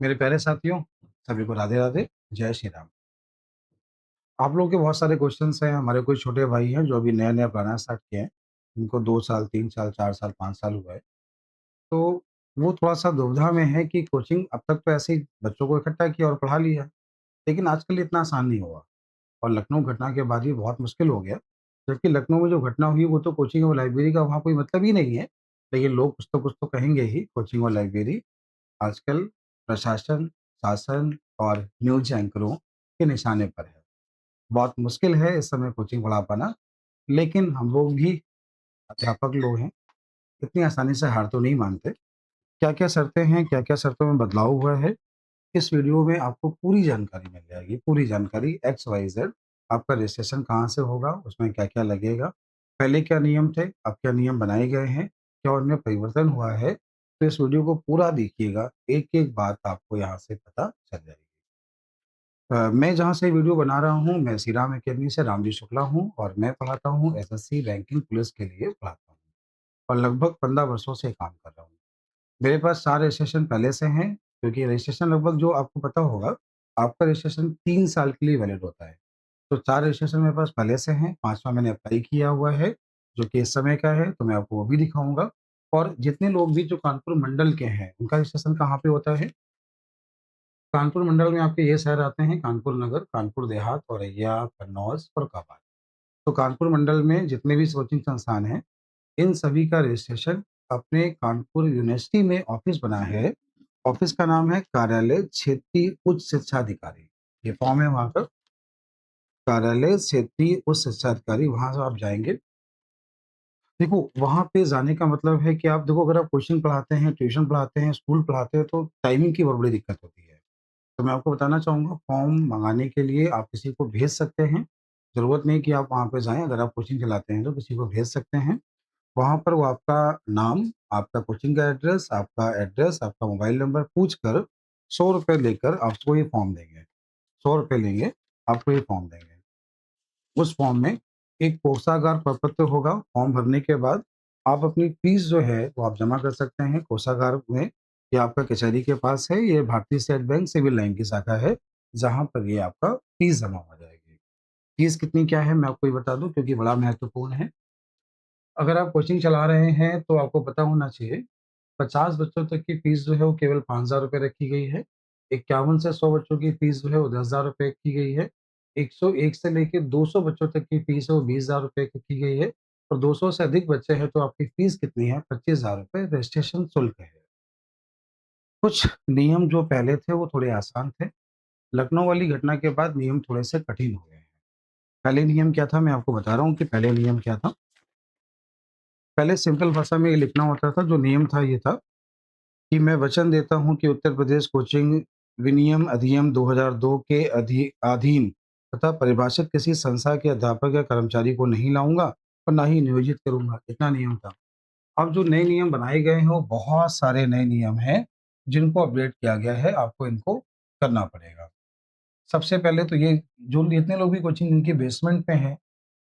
मेरे प्यारे साथियों, सभी को राधे राधे, जय श्री राम। आप लोगों के बहुत सारे क्वेश्चंस हैं, हमारे कुछ छोटे भाई हैं जो अभी नया-नया पढ़ाना स्टार्ट किए हैं। उनको 2 साल, 3 साल, 4 साल, 5 साल हुआ है। तो वो थोड़ा-सा दुविधा में है कि कोचिंग अब तक तो ऐसे ही बच्चों को इकट्ठा किया और पढ़ा लिया, लेकिन आजकल इतना आसान नहीं हुआ और लखनऊ घटना के बाद ये बहुत मुश्किल हो गया। जबकि लखनऊ में जो घटना हुई वो तो कोचिंग और लाइब्रेरी का वहाँ कोई मतलब ही नहीं है, लेकिन लोग कुछ तो कहेंगे ही कोचिंग और लाइब्रेरी आजकल प्रशासन, शासन और न्यूज़ एंकरों के निशाने पर है। बहुत मुश्किल है इस समय कोचिंग पढ़ा पाना, लेकिन हम लोग भी अध्यापक लोग हैं, इतनी आसानी से हार तो नहीं मानते। क्या-क्या शर्तें हैं, क्या-क्या शर्तों में बदलाव हुआ है, इस वीडियो में आपको पूरी जानकारी मिल जाएगी, पूरी जानकारी एक्स, वाई, ज़ेड। आपका रजिस्ट्रेशन कहाँ से होगा, उसमें क्या-क्या लगेगा, पहले क्या नियम थे, अब क्या नियम बनाए गए हैं, क्या उनमें परिवर्तन हुआ है। तो इस वीडियो को पूरा देखिएगा, एक-एक बात आपको यहाँ से पता चल जाएगी। मैं जहाँ से वीडियो बना रहा हूँ, मैं श्री राम अकेडमी से रामजी शुक्ला हूँ और मैं पढ़ाता हूँ एसएससी रैंकिंग पुलिस के लिए पढ़ाता हूँ और लगभग 15 वर्षों से काम कर रहा हूँ। मेरे पास 4 रजिस्ट्रेशन पहले से हैं, क्योंकि रजिस्ट्रेशन लगभग जो आपको पता होगा, आपका रजिस्ट्रेशन 3 साल के लिए वैलिड होता है। तो 4 रजिस्ट्रेशन मेरे पास पहले से हैं, 5वाँ मैंने अप्लाई किया हुआ है, जो कि इस समय का है, तो मैं आपको वो भी दिखाऊँगा। और जितने लोग भी जो कानपुर मंडल के हैं, उनका रजिस्ट्रेशन कहाँ पे होता है? कानपुर मंडल में आपके ये शहर आते हैं कानपुर नगर, कानपुर देहात, औरैया, कन्नौज, फर्रुखाबाद। तो कानपुर मंडल में जितने भी कोचिंग संस्थान हैं, इन सभी का रजिस्ट्रेशन अपने कानपुर यूनिवर्सिटी में ऑफिस बना है। ऑफिस का नाम है कार्यालय क्षेत्रीय उच्च शिक्षा अधिकारी। ये फॉर्म है वहाँ का, कार्यालय क्षेत्रीय उच्च शिक्षा अधिकारी, वहाँ से आप जाएँगे। देखो, वहाँ पे जाने का मतलब है कि आप देखो, अगर आप कोचिंग पढ़ाते हैं, ट्यूशन पढ़ाते हैं, स्कूल पढ़ाते हैं, तो टाइमिंग की बहुत बड़ी दिक्कत होती है। तो मैं आपको बताना चाहूँगा, फॉर्म मँगाने के लिए आप किसी को भेज सकते हैं। ज़रूरत नहीं कि आप वहाँ पे जाएँ, अगर आप कोचिंग चलाते हैं तो किसी को भेज सकते हैं। वहाँ पर वो आपका नाम, आपका कोचिंग का एड्रेस, आपका मोबाइल नंबर पूछ कर ₹100 लेकर आपको ये फॉर्म देंगे। ₹100 लेंगे, आपको ये फॉर्म देंगे। उस फॉर्म में एक कोषागार प्रपत्र होगा। फॉर्म भरने के बाद आप अपनी फीस जो है वो आप जमा कर सकते हैं कोषागार में। ये आपका कचहरी के पास है, ये भारतीय स्टेट बैंक सिविल लाइन की शाखा है, जहाँ पर ये आपका फीस जमा हो जाएगी। फीस कितनी क्या है मैं आपको ये बता दूँ, क्योंकि बड़ा महत्वपूर्ण है। अगर आप कोचिंग चला रहे हैं तो आपको पता होना चाहिए, 50 बच्चों तक की फीस जो है वो केवल ₹5000 रखी गई है। 51 से 100 बच्चों की फीस जो है वो ₹10,000 रखी गई है। 101 से लेके 200 बच्चों तक की फीस है वो ₹20,000 रखी गई है और 200 से अधिक बच्चे हैं तो आपकी फीस कितनी है? ₹25,000 रजिस्ट्रेशन शुल्क है। कुछ नियम जो पहले थे वो थोड़े आसान थे। लखनऊ वाली घटना के बाद नियम थोड़े से कठिन हो गए हैं। पहले नियम क्या था मैं आपको बता रहा हूँ कि पहले नियम क्या था। पहले सिंपल भाषा में ये लिखना होता था, जो नियम था ये था कि मैं वचन देता हूँ कि उत्तर प्रदेश कोचिंग विनियम अधिनियम 2002 के अधीन तथा परिभाषित किसी संस्था के अध्यापक या कर्मचारी को नहीं लाऊंगा और ना ही नियोजित करूंगा। इतना नियम था। अब जो नए नियम बनाए गए हैं वो बहुत सारे नए नियम हैं, जिनको अपडेट किया गया है, आपको इनको करना पड़ेगा। सबसे पहले तो ये, जो जितने लोग भी कोचिंग जिनके बेसमेंट पे हैं,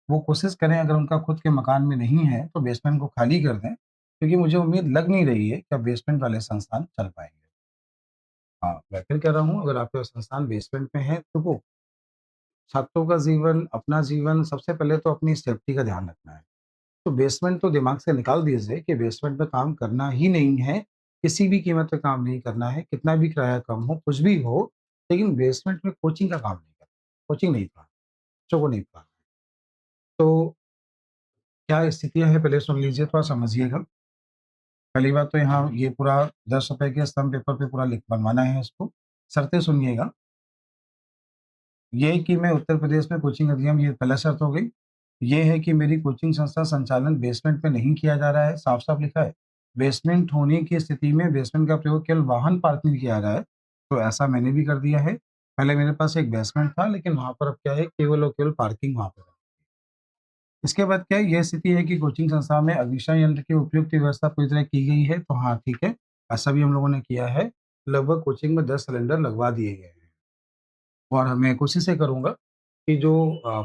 वो कोशिश करें, अगर उनका खुद के मकान में नहीं है तो बेसमेंट को खाली कर दें, क्योंकि मुझे उम्मीद लग नहीं रही है कि अब बेसमेंट वाले संस्थान चल पाएँगे। हाँ, मैं फिर कह रहा हूँ, अगर आपका संस्थान बेसमेंट में है तो वो छात्रों का जीवन, अपना जीवन, सबसे पहले तो अपनी सेफ्टी का ध्यान रखना है। तो बेसमेंट तो दिमाग से निकाल दीजिए कि बेसमेंट में काम करना ही नहीं है, किसी भी कीमत पे काम नहीं करना है, कितना भी किराया कम हो, कुछ भी हो, लेकिन बेसमेंट में कोचिंग का काम नहीं करना, कोचिंग नहीं पढ़ाना, बच्चों को नहीं पढ़ाना। तो क्या स्थितियाँ हैं पहले सुन लीजिए, थोड़ा समझिएगा। पहली बात तो यहाँ ये पूरा ₹10 के स्तंभ पेपर पे पूरा लिख बनवाना है इसको। शर्तें सुनिएगा, ये कि मैं उत्तर प्रदेश में कोचिंग अधिनियम, ये पहला शर्त हो गई। ये है कि मेरी कोचिंग संस्था संचालन बेसमेंट में नहीं किया जा रहा है, साफ-साफ लिखा है। बेसमेंट होने की स्थिति में बेसमेंट का प्रयोग केवल वाहन पार्किंग में किया जा रहा है, तो ऐसा मैंने भी कर दिया है। पहले मेरे पास एक बेसमेंट था, लेकिन वहाँ पर अब क्या है, केवल और केवल पार्किंग वहाँ पर है। इसके बाद क्या है, ये स्थिति है कि कोचिंग संस्था में अग्निशमन यंत्र की उपयुक्त व्यवस्था पूरी तरह की गई है, तो हाँ, ठीक है, ऐसा भी हम लोगों ने किया है। लगभग कोचिंग में 10 सिलेंडर लगवा दिए गए हैं और मैं कोशिश ये करूँगा कि जो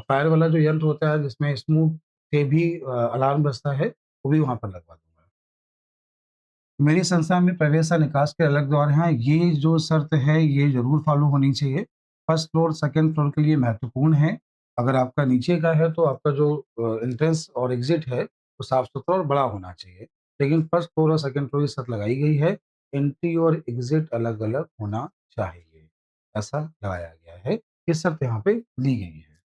फायर वाला जो यंत्र होता है, जिसमें स्मोक से भी अलार्म बजता है, वो भी वहाँ पर लगवा दूँगा। मेरी संस्था में प्रवेश और निकास के अलग द्वार हैं, ये जो शर्त है ये ज़रूर फ़ॉलो होनी चाहिए। फर्स्ट फ्लोर, सेकंड फ्लोर के लिए महत्वपूर्ण है। अगर आपका नीचे का है तो आपका जो एंट्रेंस और एग्ज़िट है, वो साफ-सुथरा और बड़ा होना चाहिए। लेकिन फर्स्ट फ्लोर और सेकंड फ्लोर की शर्त लगाई गई है, एंट्री और एग्ज़िट अलग-अलग होना चाहिए। ऐसा लगाया गया है, ये शर्त यहाँ पे दी गई है।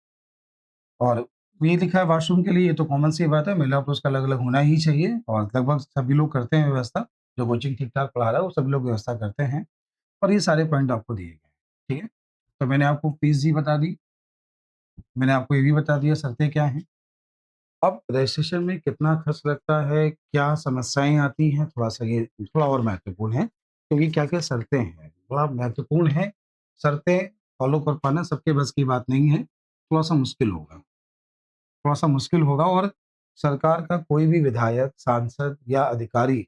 और ये लिखा है वॉशरूम के लिए, ये तो कॉमन सी बात है, महिला पुरुष का अलग-अलग होना ही चाहिए और लगभग सभी लोग करते हैं व्यवस्था। जो कोचिंग ठीक-ठाक पढ़ा रहा है, वो सभी लोग व्यवस्था करते हैं और ये सारे पॉइंट आपको दिए गए हैं, ठीक है? तो मैंने आपको फीस भी बता दी, मैंने आपको ये भी बता दिया शर्तें क्या हैं। अब रजिस्ट्रेशन में कितना खर्च लगता है, क्या समस्याएँ आती हैं, थोड़ा-सा ये थोड़ा और महत्वपूर्ण है, क्योंकि क्या-क्या शर्तें हैं, बड़ा महत्वपूर्ण है। शर्तें फ़ॉलो कर पाना सबके बस की बात नहीं है, थोड़ा-सा मुश्किल होगा। थोड़ा-सा मुश्किल होगा और सरकार का कोई भी विधायक, सांसद या अधिकारी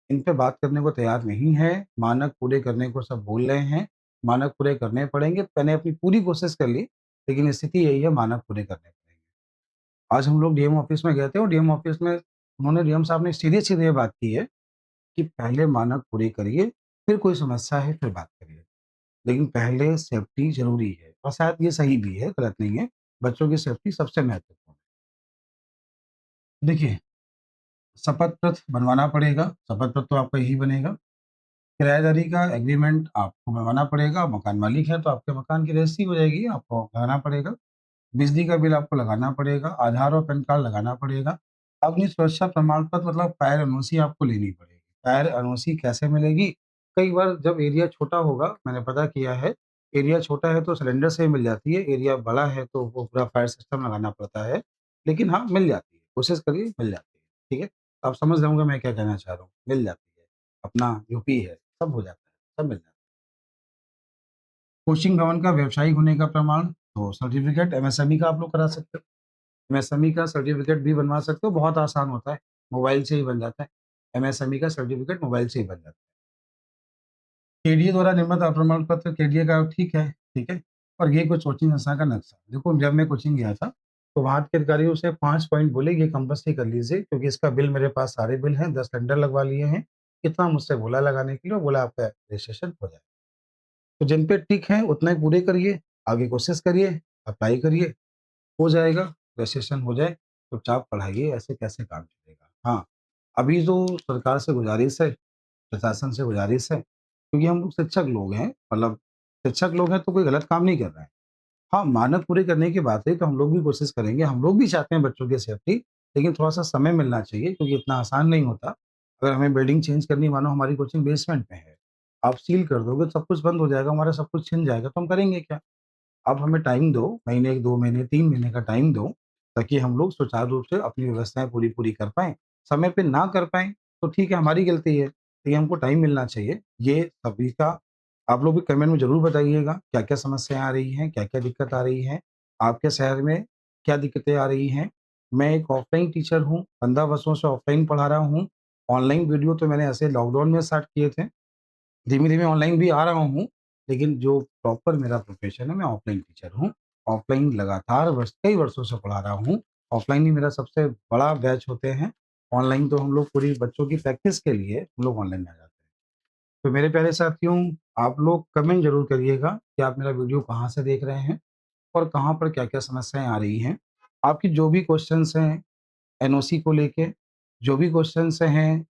इन पे बात करने को तैयार नहीं है। मानक पूरे करने को सब बोल रहे हैं, मानक पूरे करने पड़ेंगे। मैंने अपनी पूरी कोशिश कर ली, लेकिन स्थिति यही है मानक पूरे करने पड़ेंगे। आज हम लोग डीएम ऑफ़िस में गए थे और डीएम ऑफ़िस में उन्होंने डीएम साहब ने सीधे-सीधे ये बात की है कि पहले मानक पूरे करिए, फिर कोई समस्या है फिर बात करिए। लेकिन पहले सेफ्टी ज़रूरी है और शायद ये सही भी है, गलत नहीं है। बच्चों की सेफ्टी सबसे महत्वपूर्ण है। देखिए, शपथ पत्र बनवाना पड़ेगा, शपथ पत्र तो आपका यही बनेगा। किराएदारी का एग्रीमेंट आपको बनवाना पड़ेगा, मकान मालिक हैं तो आपके मकान की रजिस्ट्री हो जाएगी, आपको लगाना पड़ेगा। बिजली का बिल आपको लगाना पड़ेगा, आधार और पैन कार्ड लगाना पड़ेगा। अग्नि सुरक्षा प्रमाण पत्र मतलब फायर एनओसी आपको लेनी पड़ेगी। फायर एनओसी कैसे मिलेगी? कई बार जब एरिया छोटा होगा, मैंने पता किया है, एरिया छोटा है तो सिलेंडर से ही मिल जाती है, एरिया बड़ा है तो वो पूरा फायर सिस्टम लगाना पड़ता है। लेकिन हाँ, मिल जाती है, कोशिश करिए मिल जाती है, ठीक है? आप समझ रहे होंगे मैं क्या कहना चाह रहा हूँ, मिल जाती है। अपना यूपी है, सब हो जाता है, सब मिल जाता है। कोचिंग भवन का व्यवसायिक होने का प्रमाण, तो सर्टिफिकेट एमएसएमई का आप लोग करा सकते हो। एमएसएमई का सर्टिफिकेट भी बनवा सकते हो, बहुत आसान होता है, मोबाइल से ही बन जाता है। एमएसएमई का सर्टिफिकेट मोबाइल से ही बन जाता है। केडीए द्वारा निर्मित प्रमाण पत्र केडीए का ठीक है? और ये कुछ कोचिंग संस्थान का नक्शा। देखो जब मैं कोचिंग गया था, तो वहाँ के अधिकारियों से 5 पॉइंट बोले ये कंपल्सरी कर लीजिए क्योंकि इसका बिल मेरे पास सारे बिल हैं, 10 टेंडर लगवा लिए हैं। इतना मुझसे बोला लगाने के लिए और बोला आपका रजिस्ट्रेशन हो जाएगा। तो जिन पे टिक है उतना ही पूरे करिए, आगे कोशिश करिए, अप्लाई करिए, हो जाएगा, रजिस्ट्रेशन हो जाए, चुपचाप पढ़ाइए, ऐसे कैसे काम चलेगा। हाँ, अभी जो सरकार से गुज़ारिश है, प्रशासन से गुज़ारिश है, क्योंकि हम लोग शिक्षक लोग हैं, मतलब शिक्षक लोग हैं तो कोई गलत काम नहीं कर रहे हैं। हाँ, मानक पूरे करने की बात है तो हम लोग भी कोशिश करेंगे, हम लोग भी चाहते हैं बच्चों की सेफ्टी, लेकिन थोड़ा-सा समय मिलना चाहिए क्योंकि इतना आसान नहीं होता। अगर हमें बिल्डिंग चेंज करनी मानो हमारी कोचिंग बेसमेंट में है, आप सील कर दोगे, सब कुछ बंद हो जाएगा, हमारा सब कुछ छिन जाएगा, तो हम करेंगे क्या? आप हमें टाइम दो, महीने, 2 महीने, 3 महीने का टाइम दो, ताकि हम लोग सुचारू रूप से अपनी व्यवस्थाएँ पूरी-पूरी कर पाएँ। समय पे ना कर पाएँ, तो ठीक है, हमारी गलती है, लेकिन हमको टाइम मिलना चाहिए। ये सभी का आप लोग भी कमेंट में ज़रूर बताइएगा, क्या-क्या समस्याएँ आ रही हैं, क्या-क्या दिक्कत आ रही है, आपके शहर में क्या दिक्कतें आ रही हैं। मैं एक ऑफ़लाइन टीचर हूँ, 15 वर्षों से ऑफ़लाइन पढ़ा रहा हूँ। ऑनलाइन वीडियो तो मैंने ऐसे लॉकडाउन में स्टार्ट किए थे। धीमे-धीमे ऑनलाइन भी आ रहा हूँ, लेकिन जो प्रॉपर मेरा प्रोफ़ेशन है, मैं ऑफ़लाइन टीचर हूँ। ऑफ़लाइन लगातार कई वर्षों से पढ़ा रहा हूँ। ऑफ़लाइन ही मेरा सबसे बड़ा बैच होते हैं। ऑनलाइन तो हम लोग पूरी बच्चों की प्रैक्टिस के लिए हम लोग ऑनलाइन आ जाते हैं। तो मेरे प्यारे साथियों, आप लोग कमेंट ज़रूर करिएगा कि आप मेरा वीडियो कहाँ से देख रहे हैं और कहाँ पर क्या-क्या समस्याएँ आ रही हैं। आपकी जो भी क्वेश्चन्स हैं एनओसी को लेके, जो भी क्वेश्चन्स हैं,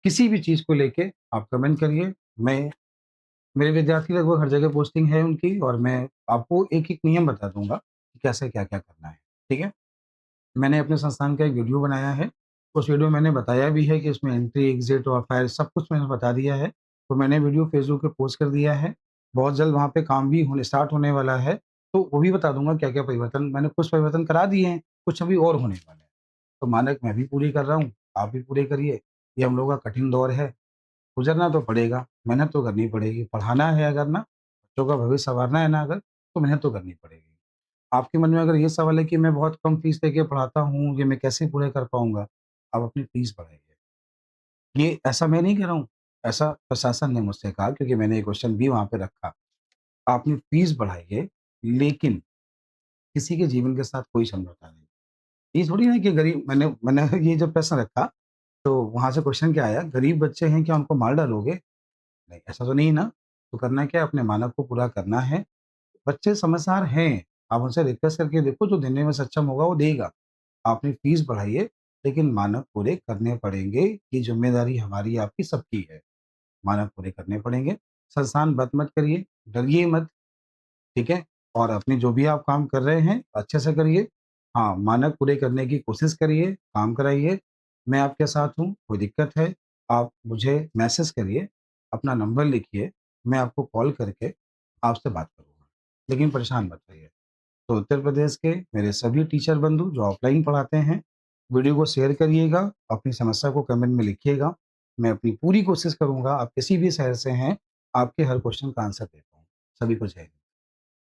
किसी भी चीज़ को लेके आप कमेंट करिए। मैं मेरे विद्यार्थी लगभग हर जगह पोस्टिंग है उनकी और मैं आपको एक-एक नियम बता दूँगा कि कैसे क्या-क्या करना है, ठीक है? मैंने अपने संस्थान का एक वीडियो बनाया है, उस वीडियो में मैंने बताया भी है कि इसमें एंट्री, एग्ज़िट और फायर सब कुछ मैंने बता दिया है। तो मैंने वीडियो फ़ेसबुक पे पोस्ट कर दिया है, बहुत जल्द वहाँ पे काम भी होने स्टार्ट होने वाला है, तो वो भी बता दूँगा क्या-क्या परिवर्तन मैंने कुछ परिवर्तन करा दिए हैं, कुछ अभी और होने वाले हैं। तो मानक मैं भी पूरी कर रहा हूँ, आप भी पूरे करिए, ये हम लोगों का कठिन दौर है। गुज़रना तो पड़ेगा, मेहनत तो करनी पड़ेगी, पढ़ाना है अगर ना, बच्चों का भविष्य सँवारना है ना अगर, तो मेहनत तो करनी पड़ेगी। आपके मन में अगर ये सवाल है कि मैं बहुत कम फ़ीस लेके पढ़ाता हूँ, ये मैं कैसे पूरे कर पाऊँगा? आप अपनी फ़ीस बढ़ाइए। ये ऐसा मैं नहीं कह रहा हूँ, ऐसा प्रशासन ने मुझसे कहा क्योंकि मैंने ये क्वेश्चन भी वहाँ पे रखा। आप अपनी फ़ीस बढ़ाइए, लेकिन किसी के जीवन के साथ कोई समझौता नहीं। ये थोड़ी ना कि गरीब मैंने मैंने ये जब प्रश्न रखा तो वहाँ से क्वेश्चन क्या आया, गरीब बच्चे हैं क्या उनको मार डालोगे? नहीं, ऐसा तो नहीं ना? तो करना क्या है, अपने मानक को पूरा करना है। बच्चे समझदार हैं, आप उनसे रिक्वेस्ट करके देखो, जो देने में सक्षम होगा वो देगा। आप अपनी फीस बढ़ाइए, लेकिन मानक पूरे करने पड़ेंगे, ये ज़िम्मेदारी हमारी आपकी सबकी है। मानक पूरे करने पड़ेंगे। संस्थान बंद मत करिए, डरिए मत, ठीक है? और अपनी जो भी आप काम कर रहे हैं, अच्छे से करिए। हाँ, मानक पूरे करने की कोशिश करिए, काम कराइए। मैं आपके साथ हूँ, कोई दिक्कत है, आप मुझे मैसेज करिए, अपना नंबर लिखिए, मैं आपको कॉल करके आपसे बात करूँगा। लेकिन परेशान मत होइए। तो उत्तर प्रदेश के मेरे सभी टीचर बंधु जो ऑफ़लाइन पढ़ाते हैं, वीडियो को शेयर करिएगा, अपनी समस्या को कमेंट में लिखिएगा। मैं अपनी पूरी कोशिश करूँगा, आप किसी भी शहर से हैं, आपके हर क्वेश्चन का आंसर दे पाऊँ। सभी को जय हिंद।